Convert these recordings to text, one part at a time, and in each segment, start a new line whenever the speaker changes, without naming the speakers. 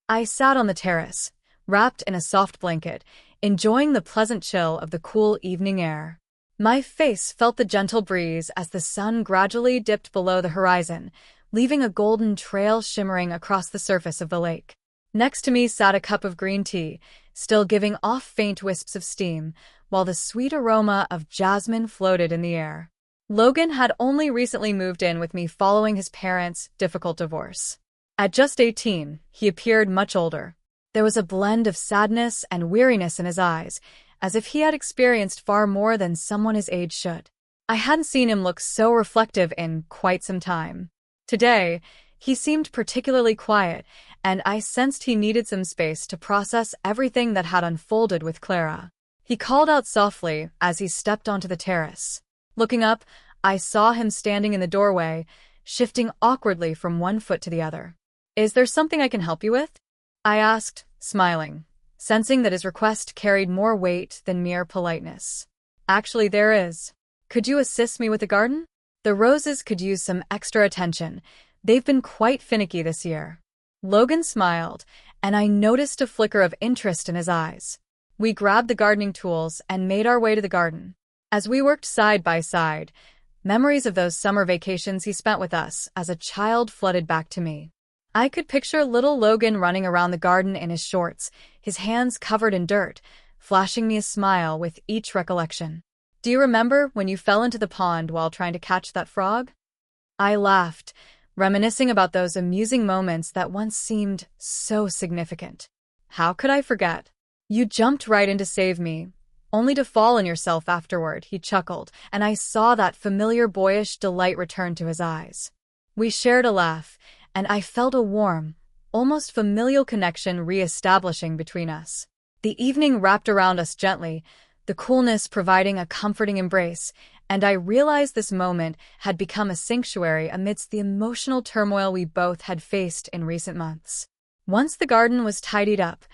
I sat on the terrace, wrapped in a soft blanket, enjoying the pleasant chill of the cool evening air. My face felt the gentle breeze as the sun gradually dipped below the horizon, leaving a golden trail shimmering across the surface of the lake. Next to me sat a cup of green tea, still giving off faint wisps of steam, while the sweet aroma of jasmine floated in the air. Logan had only recently moved in with me following his parents' difficult divorce. At just 18, he appeared much older. There was a blend of sadness and weariness in his eyes, as if he had experienced far more than someone his age should. I hadn't seen him look so reflective in quite some time. Today, he seemed particularly quiet, and I sensed he needed some space to process everything that had unfolded with Clara. He called out softly as he stepped onto the terrace. Looking up, I saw him standing in the doorway, shifting awkwardly from one foot to the other. "Is there something I can help you with?" I asked, smiling, sensing that his request carried more weight than mere politeness. "Actually, there is. Could you assist me with the garden? The roses could use some extra attention. They've been quite finicky this year." Logan smiled, and I noticed a flicker of interest in his eyes. We grabbed the gardening tools and made our way to the garden. As we worked side by side, memories of those summer vacations he spent with us as a child flooded back to me. I could picture little Logan running around the garden in his shorts, his hands covered in dirt, flashing me a smile with each recollection. "Do you remember when you fell into the pond while trying to catch that frog?" I laughed, reminiscing about those amusing moments that once seemed so significant. "How could I forget? You jumped right in to save me, only to fall on yourself afterward," he chuckled, and I saw that familiar boyish delight return to his eyes. We shared a laugh, and I felt a warm, almost familial connection re-establishing between us. The evening wrapped around us gently, the coolness providing a comforting embrace, and I realized this moment had become a sanctuary amidst the emotional turmoil we both had faced in recent months. Once the garden was tidied up,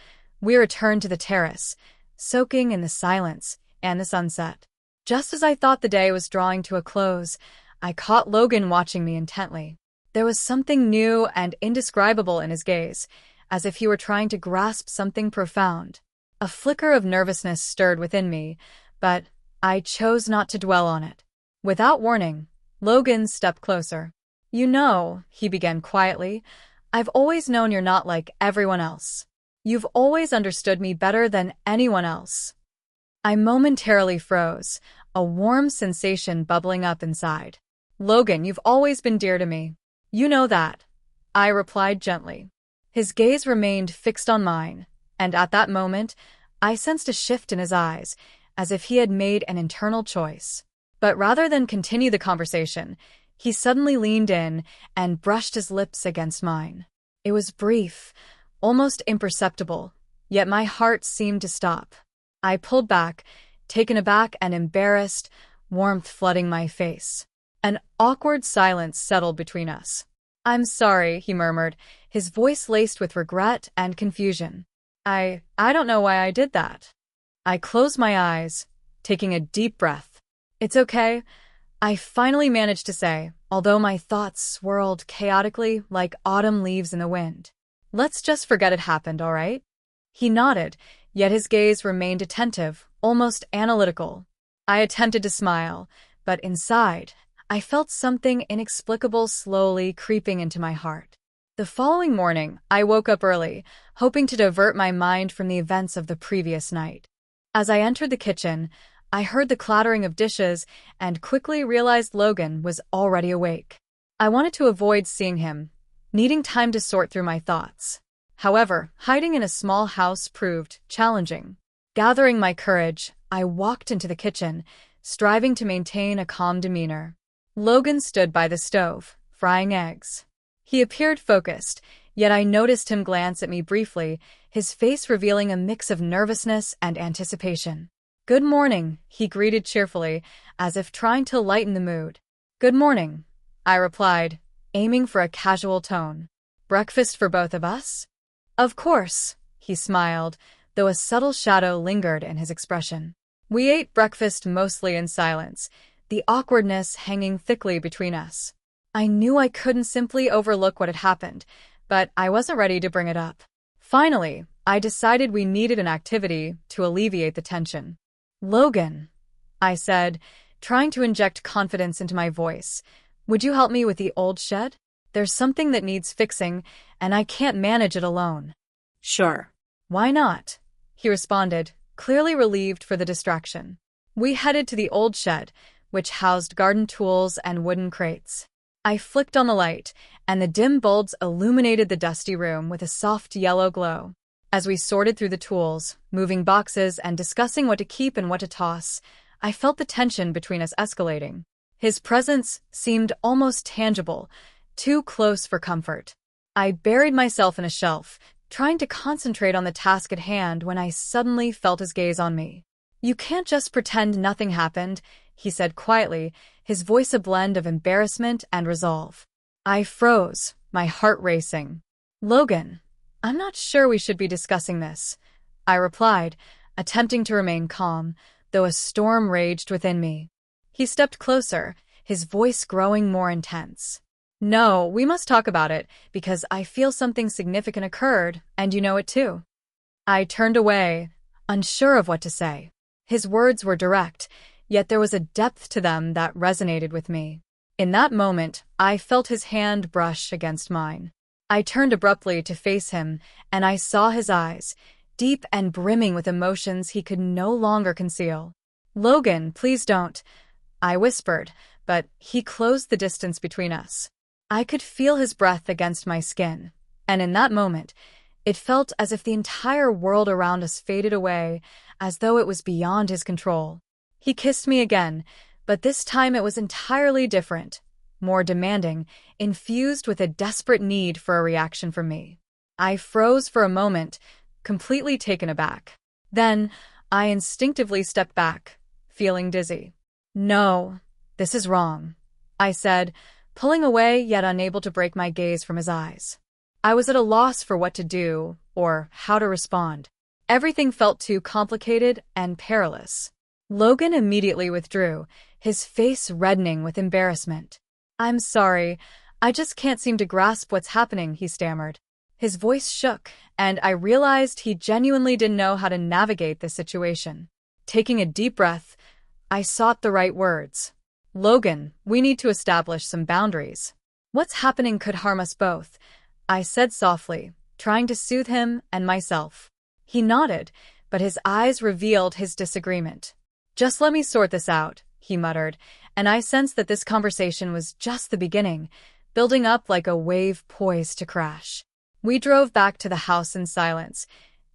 we returned to the terrace, soaking in the silence and the sunset. Just as I thought the day was drawing to a close, I caught Logan watching me intently. There was something new and indescribable in his gaze, as if he were trying to grasp something profound. A flicker of nervousness stirred within me, but I chose not to dwell on it. Without warning, Logan stepped closer. "You know," he began quietly, "I've always known you're not like everyone else. You've always understood me better than anyone else." I momentarily froze, a warm sensation bubbling up inside. "Logan, you've always been dear to me. You know that," I replied gently. His gaze remained fixed on mine, and at that moment, I sensed a shift in his eyes, as if he had made an internal choice. But rather than continue the conversation, he suddenly leaned in and brushed his lips against mine. It was brief, almost imperceptible, yet my heart seemed to stop. I pulled back, taken aback and embarrassed, warmth flooding my face. An awkward silence settled between us. "I'm sorry," he murmured, his voice laced with regret and confusion. I don't know why I did that." I closed my eyes, taking a deep breath. "It's okay," I finally managed to say, although my thoughts swirled chaotically like autumn leaves in the wind. "Let's just forget it happened, all right?" He nodded, yet his gaze remained attentive, almost analytical. I attempted to smile, but inside, I felt something inexplicable slowly creeping into my heart. The following morning, I woke up early, hoping to divert my mind from the events of the previous night. As I entered the kitchen, I heard the clattering of dishes and quickly realized Logan was already awake. I wanted to avoid seeing him, needing time to sort through my thoughts. However, hiding in a small house proved challenging. Gathering my courage, I walked into the kitchen, striving to maintain a calm demeanor. Logan stood by the stove, frying eggs. He appeared focused, yet I noticed him glance at me briefly, his face revealing a mix of nervousness and anticipation. "Good morning," he greeted cheerfully, as if trying to lighten the mood. "Good morning," I replied, aiming for a casual tone. "Breakfast for both of us?" "Of course," he smiled, though a subtle shadow lingered in his expression. We ate breakfast mostly in silence, the awkwardness hanging thickly between us. I knew I couldn't simply overlook what had happened, but I wasn't ready to bring it up. Finally, I decided we needed an activity to alleviate the tension. "Logan," I said, trying to inject confidence into my voice, "would you help me with the old shed? There's something that needs fixing, and I can't manage it alone."
"Sure."
"Why not?" he responded, clearly relieved for the distraction. We headed to the old shed, which housed garden tools and wooden crates. I flicked on the light, and the dim bulbs illuminated the dusty room with a soft yellow glow. As we sorted through the tools, moving boxes and discussing what to keep and what to toss, I felt the tension between us escalating. His presence seemed almost tangible, too close for comfort. I buried myself in a shelf, trying to concentrate on the task at hand when I suddenly felt his gaze on me. "You can't just pretend nothing happened," he said quietly, his voice a blend of embarrassment and resolve. I froze, my heart racing. "Logan, I'm not sure we should be discussing this," I replied, attempting to remain calm, though a storm raged within me. He stepped closer, his voice growing more intense. "No, we must talk about it, because I feel something significant occurred, and you know it too." I turned away, unsure of what to say. His words were direct, yet there was a depth to them that resonated with me. In that moment, I felt his hand brush against mine. I turned abruptly to face him, and I saw his eyes, deep and brimming with emotions he could no longer conceal. "Logan, please don't," I whispered, but he closed the distance between us. I could feel his breath against my skin, and in that moment, it felt as if the entire world around us faded away, as though it was beyond his control. He kissed me again, but this time it was entirely different, more demanding, infused with a desperate need for a reaction from me. I froze for a moment, completely taken aback. Then, I instinctively stepped back, feeling dizzy. "No, this is wrong," I said, pulling away yet unable to break my gaze from his eyes. I was at a loss for what to do, or how to respond. Everything felt too complicated and perilous. Logan immediately withdrew, his face reddening with embarrassment. "I'm sorry, I just can't seem to grasp what's happening," he stammered. His voice shook, and I realized he genuinely didn't know how to navigate this situation. Taking a deep breath, I sought the right words. "Logan, we need to establish some boundaries. What's happening could harm us both," I said softly, trying to soothe him and myself. He nodded, but his eyes revealed his disagreement. "Just let me sort this out," he muttered, and I sensed that this conversation was just the beginning, building up like a wave poised to crash. We drove back to the house in silence,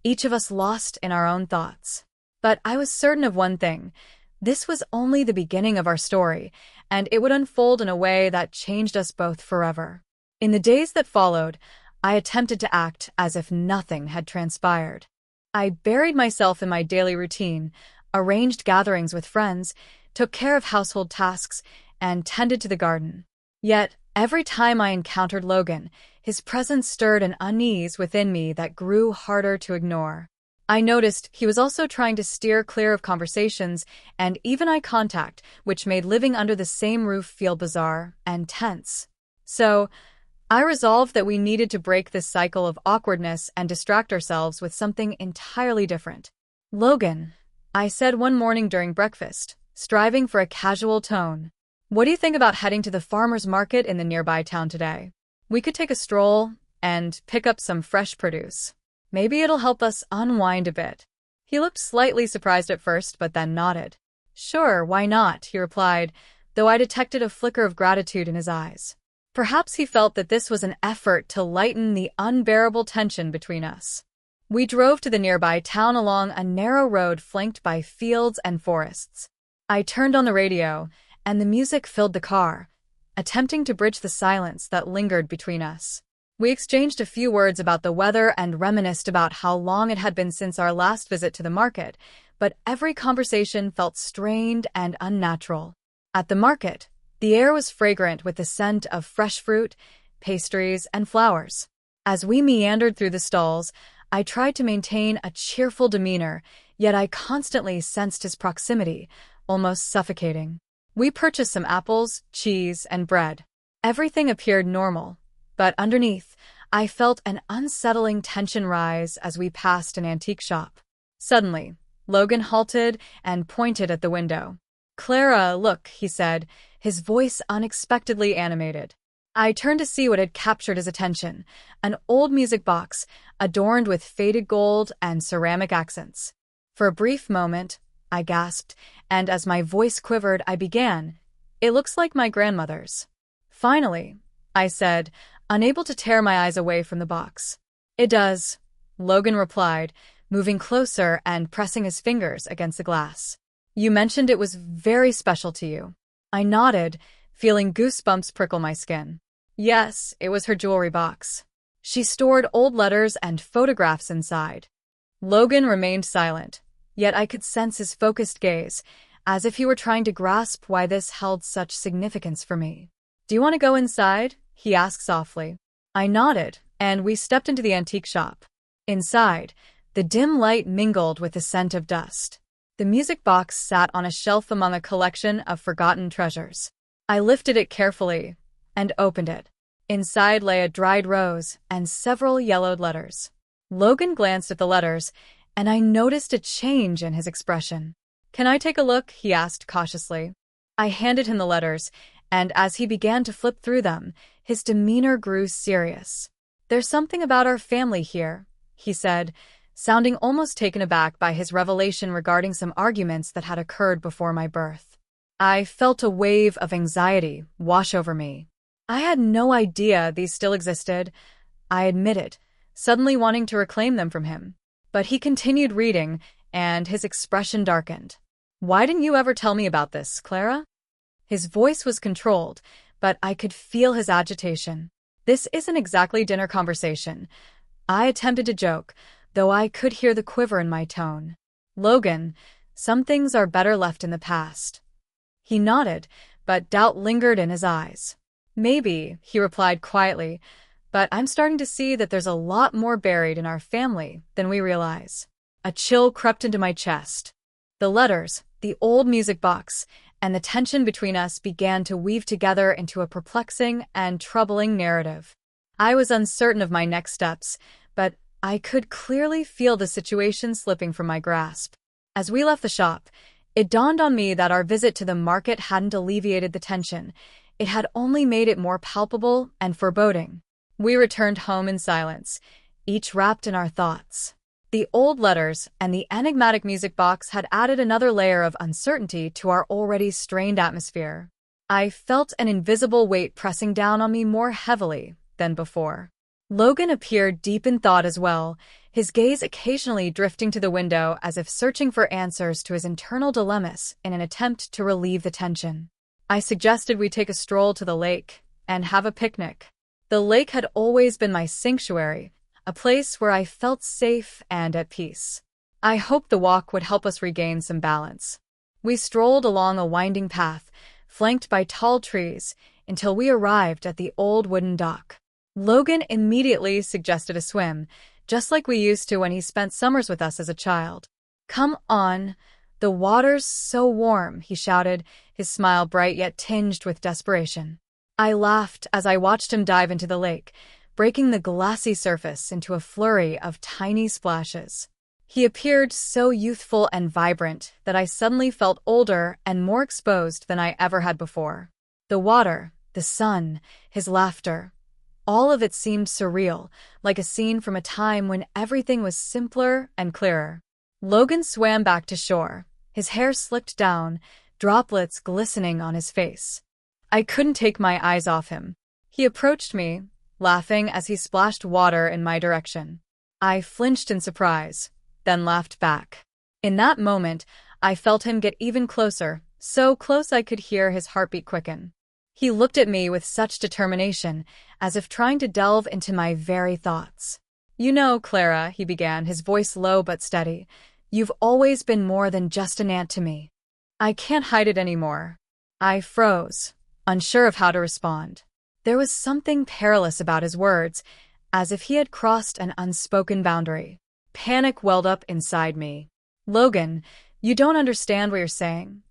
each of us lost in our own thoughts. But I was certain of one thing. This was only the beginning of our story, and it would unfold in a way that changed us both forever. In the days that followed, I attempted to act as if nothing had transpired. I buried myself in my daily routine, arranged gatherings with friends, took care of household tasks, and tended to the garden. Yet, every time I encountered Logan, his presence stirred an unease within me that grew harder to ignore. I noticed he was also trying to steer clear of conversations and even eye contact, which made living under the same roof feel bizarre and tense. So, I resolved that we needed to break this cycle of awkwardness and distract ourselves with something entirely different. "Logan," I said one morning during breakfast, striving for a casual tone, "what do you think about heading to the farmer's market in the nearby town today? We could take a stroll and pick up some fresh produce. Maybe it'll help us unwind a bit." He looked slightly surprised at first, but then nodded. "Sure, why not?" he replied, though I detected a flicker of gratitude in his eyes. Perhaps he felt that this was an effort to lighten the unbearable tension between us. We drove to the nearby town along a narrow road flanked by fields and forests. I turned on the radio, and the music filled the car, attempting to bridge the silence that lingered between us. We exchanged a few words about the weather and reminisced about how long it had been since our last visit to the market, but every conversation felt strained and unnatural. At the market, the air was fragrant with the scent of fresh fruit, pastries, and flowers. As we meandered through the stalls, I tried to maintain a cheerful demeanor, yet I constantly sensed his proximity, almost suffocating. We purchased some apples, cheese, and bread. Everything appeared normal, but underneath, I felt an unsettling tension rise as we passed an antique shop. Suddenly, Logan halted and pointed at the window. "Clara, look," he said, his voice unexpectedly animated. I turned to see what had captured his attention, an old music box, adorned with faded gold and ceramic accents. For a brief moment, I gasped, and as my voice quivered, I began, "It looks like my grandmother's." "Finally," I said, unable to tear my eyes away from the box. "It does," Logan replied, moving closer and pressing his fingers against the glass. "You mentioned it was very special to you." I nodded, feeling goosebumps prickle my skin. Yes, it was her jewelry box. She stored old letters and photographs inside. Logan remained silent, yet I could sense his focused gaze, as if he were trying to grasp why this held such significance for me. "Do you want to go inside?" he asked softly. I nodded, and we stepped into the antique shop. Inside, the dim light mingled with the scent of dust. The music box sat on a shelf among a collection of forgotten treasures. I lifted it carefully and opened it. Inside lay a dried rose and several yellowed letters. Logan glanced at the letters, and I noticed a change in his expression. "Can I take a look?" he asked cautiously. I handed him the letters, and as he began to flip through them, his demeanor grew serious. "There's something about our family here," he said, sounding almost taken aback by his revelation regarding some arguments that had occurred before my birth. I felt a wave of anxiety wash over me. I had no idea these still existed, I admitted, suddenly wanting to reclaim them from him. But he continued reading, and his expression darkened. "Why didn't you ever tell me about this, Clara?" His voice was controlled, but I could feel his agitation. "This isn't exactly dinner conversation," I attempted to joke, though I could hear the quiver in my tone. "Logan, some things are better left in the past." He nodded, but doubt lingered in his eyes. "Maybe," he replied quietly, "but I'm starting to see that there's a lot more buried in our family than we realize." A chill crept into my chest. The letters, the old music box, and the tension between us began to weave together into a perplexing and troubling narrative. I was uncertain of my next steps, but I could clearly feel the situation slipping from my grasp. As we left the shop, it dawned on me that our visit to the market hadn't alleviated the tension. It had only made it more palpable and foreboding. We returned home in silence, each wrapped in our thoughts. The old letters and the enigmatic music box had added another layer of uncertainty to our already strained atmosphere. I felt an invisible weight pressing down on me more heavily than before. Logan appeared deep in thought as well, his gaze occasionally drifting to the window as if searching for answers to his internal dilemmas in an attempt to relieve the tension. I suggested we take a stroll to the lake and have a picnic. The lake had always been my sanctuary, a place where I felt safe and at peace. I hoped the walk would help us regain some balance. We strolled along a winding path, flanked by tall trees, until we arrived at the old wooden dock. Logan immediately suggested a swim, just like we used to when he spent summers with us as a child. "Come on, the water's so warm," he shouted, his smile bright yet tinged with desperation. I laughed as I watched him dive into the lake, breaking the glassy surface into a flurry of tiny splashes. He appeared so youthful and vibrant that I suddenly felt older and more exposed than I ever had before. The water, the sun, his laughter, all of it seemed surreal, like a scene from a time when everything was simpler and clearer. Logan swam back to shore, his hair slicked down, droplets glistening on his face. I couldn't take my eyes off him. He approached me, laughing as he splashed water in my direction. I flinched in surprise, then laughed back. In that moment, I felt him get even closer, so close I could hear his heartbeat quicken. He looked at me with such determination, as if trying to delve into my very thoughts. "You know, Clara," he began, his voice low but steady, "you've always been more than just an aunt to me." I can't hide it anymore. I froze, unsure of how to respond. There was something perilous about his words, as if he had crossed an unspoken boundary. Panic welled up inside me. "Logan, you don't understand what you're saying,"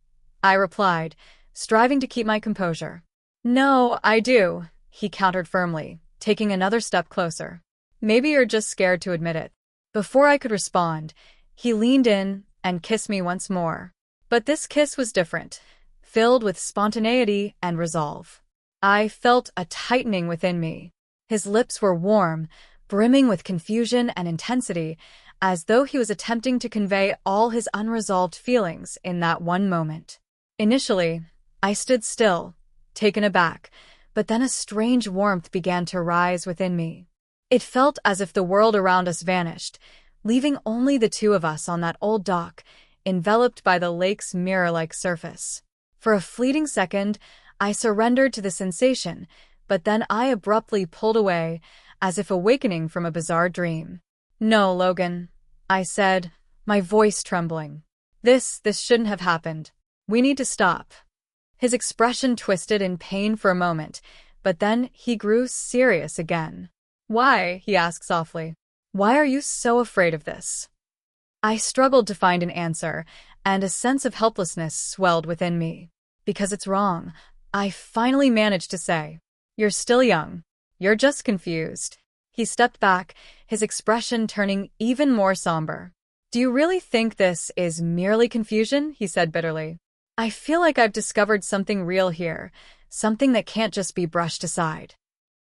I replied, striving to keep my composure. "No, I do," he countered firmly, taking another step closer. Maybe you're just scared to admit it. Before I could respond, he leaned in and kissed me once more. But this kiss was different, filled with spontaneity and resolve. I felt a tightening within me. His lips were warm, brimming with confusion and intensity, as though he was attempting to convey all his unresolved feelings in that one moment. Initially, I stood still, taken aback, but then a strange warmth began to rise within me. It felt as if the world around us vanished, leaving only the two of us on that old dock, enveloped by the lake's mirror-like surface. For a fleeting second, I surrendered to the sensation, but then I abruptly pulled away, as if awakening from a bizarre dream. "No, Logan," I said, my voice trembling. This shouldn't have happened. We need to stop." His expression twisted in pain for a moment, but then he grew serious again. "Why?" he asked softly. "Why are you so afraid of this?" I struggled to find an answer, and a sense of helplessness swelled within me. "Because it's wrong," I finally managed to say. "You're still young. You're just confused." He stepped back, his expression turning even more somber. "Do you really think this is merely confusion?" he said bitterly. "I feel like I've discovered something real here, something that can't just be brushed aside."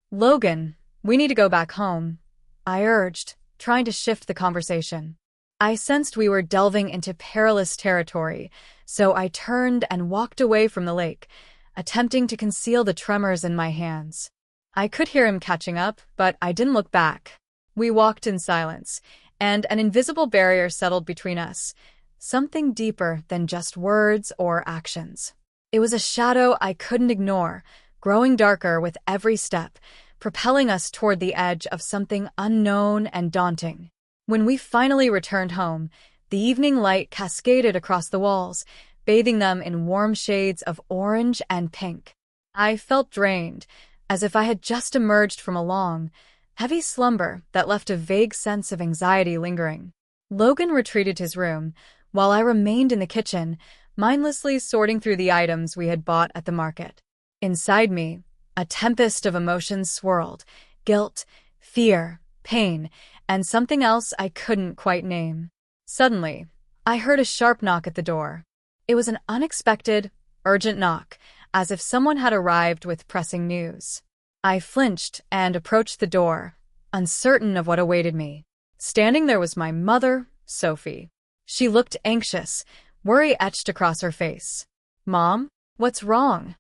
"Logan, we need to go back home," I urged, trying to shift the conversation. I sensed we were delving into perilous territory, so I turned and walked away from the lake, attempting to conceal the tremors in my hands. I could hear him catching up, but I didn't look back. We walked in silence, and an invisible barrier settled between us, something deeper than just words or actions. It was a shadow I couldn't ignore, growing darker with every step, propelling us toward the edge of something unknown and daunting. When we finally returned home, the evening light cascaded across the walls, bathing them in warm shades of orange and pink. I felt drained, as if I had just emerged from a long, heavy slumber that left a vague sense of anxiety lingering. Logan retreated to his room, while I remained in the kitchen, mindlessly sorting through the items we had bought at the market. Inside me, a tempest of emotions swirled: guilt, fear, pain, and something else I couldn't quite name. Suddenly, I heard a sharp knock at the door. It was an unexpected, urgent knock, as if someone had arrived with pressing news. I flinched and approached the door, uncertain of what awaited me. Standing there was my mother, Sophie. She looked anxious, worry etched across her face. "Mom, what's wrong?"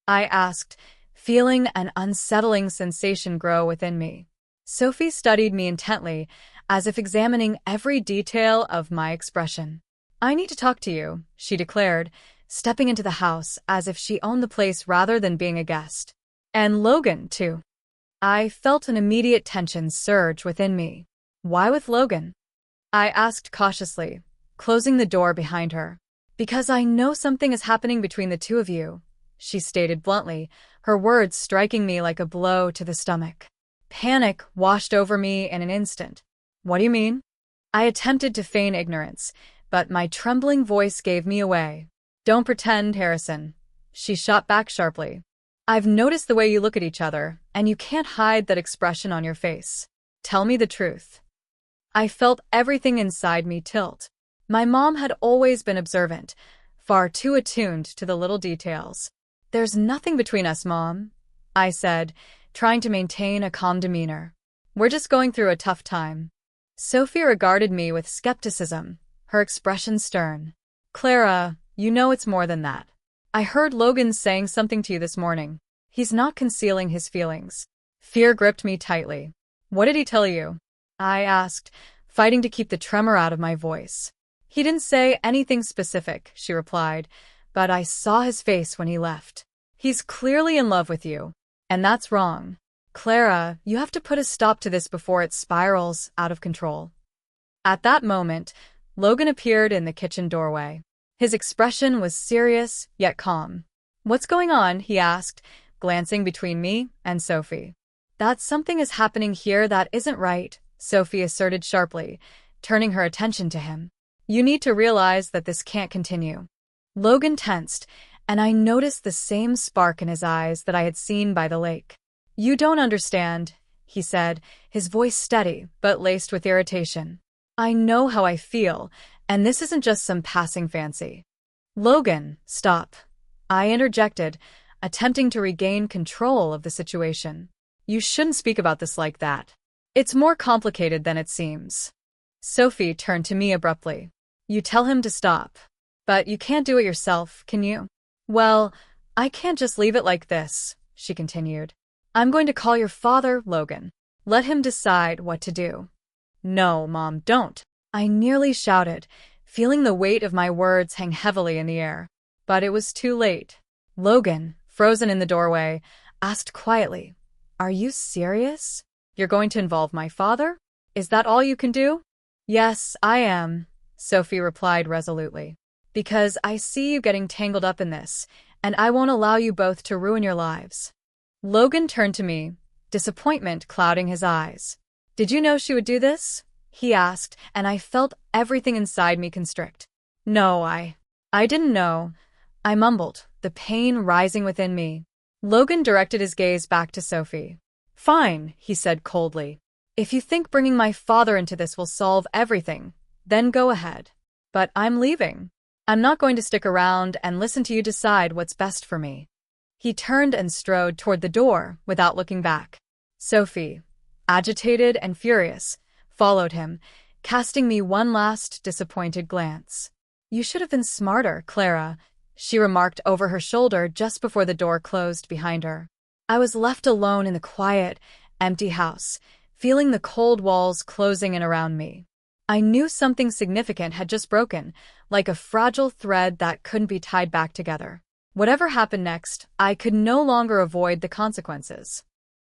I asked, feeling an unsettling sensation grow within me. Sophie studied me intently, as if examining every detail of my expression. "I need to talk to you," she declared, stepping into the house as if she owned the place rather than being a guest. "And Logan, too." I felt an immediate tension surge within me. "Why with Logan?" I asked cautiously, closing the door behind her. "Because I know something is happening between the two of you," she stated bluntly, her words striking me like a blow to the stomach. Panic washed over me in an instant. "What do you mean?" I attempted to feign ignorance, but my trembling voice gave me away. "Don't pretend, Harrison," she shot back sharply. "I've noticed the way you look at each other, and you can't hide that expression on your face. Tell me the truth." I felt everything inside me tilt. My mom had always been observant, far too attuned to the little details. "There's nothing between us, Mom," I said, trying to maintain a calm demeanor. "We're just going through a tough time." Sophie regarded me with skepticism, her expression stern. "Clara, you know it's more than that. I heard Logan saying something to you this morning. He's not concealing his feelings." Fear gripped me tightly. "What did he tell you?" I asked, fighting to keep the tremor out of my voice. "He didn't say anything specific," she replied, "but I saw his face when he left. He's clearly in love with you, and that's wrong. Clara, you have to put a stop to this before it spirals out of control." At that moment, Logan appeared in the kitchen doorway. His expression was serious, yet calm. "What's going on?" he asked, glancing between me and Sophie. "That something is happening here that isn't right," Sophie asserted sharply, turning her attention to him. "You need to realize that this can't continue." Logan tensed, and I noticed the same spark in his eyes that I had seen by the lake. You don't understand, he said, his voice steady but laced with irritation. I know how I feel, and this isn't just some passing fancy. Logan, stop. I interjected, attempting to regain control of the situation. You shouldn't speak about this like that. It's more complicated than it seems. Sophie turned to me abruptly. You tell him to stop. But you can't do it yourself, can you? Well, I can't just leave it like this, she continued. I'm going to call your father, Logan. Let him decide what to do. No, Mom, don't. I nearly shouted, feeling the weight of my words hang heavily in the air. But it was too late. Logan, frozen in the doorway, asked quietly, Are you serious? You're going to involve my father? Is that all you can do? Yes, I am, Sophie replied resolutely. Because I see you getting tangled up in this, and I won't allow you both to ruin your lives. Logan turned to me, disappointment clouding his eyes. Did you know she would do this? He asked, and I felt everything inside me constrict. No, I didn't know. I mumbled, the pain rising within me. Logan directed his gaze back to Sophie. Fine, he said coldly. If you think bringing my father into this will solve everything, then go ahead. But I'm leaving. I'm not going to stick around and listen to you decide what's best for me. He turned and strode toward the door without looking back. Sophie, agitated and furious, followed him, casting me one last disappointed glance. You should have been smarter, Clara, she remarked over her shoulder just before the door closed behind her. I was left alone in the quiet, empty house, feeling the cold walls closing in around me. I knew something significant had just broken, like a fragile thread that couldn't be tied back together. Whatever happened next, I could no longer avoid the consequences.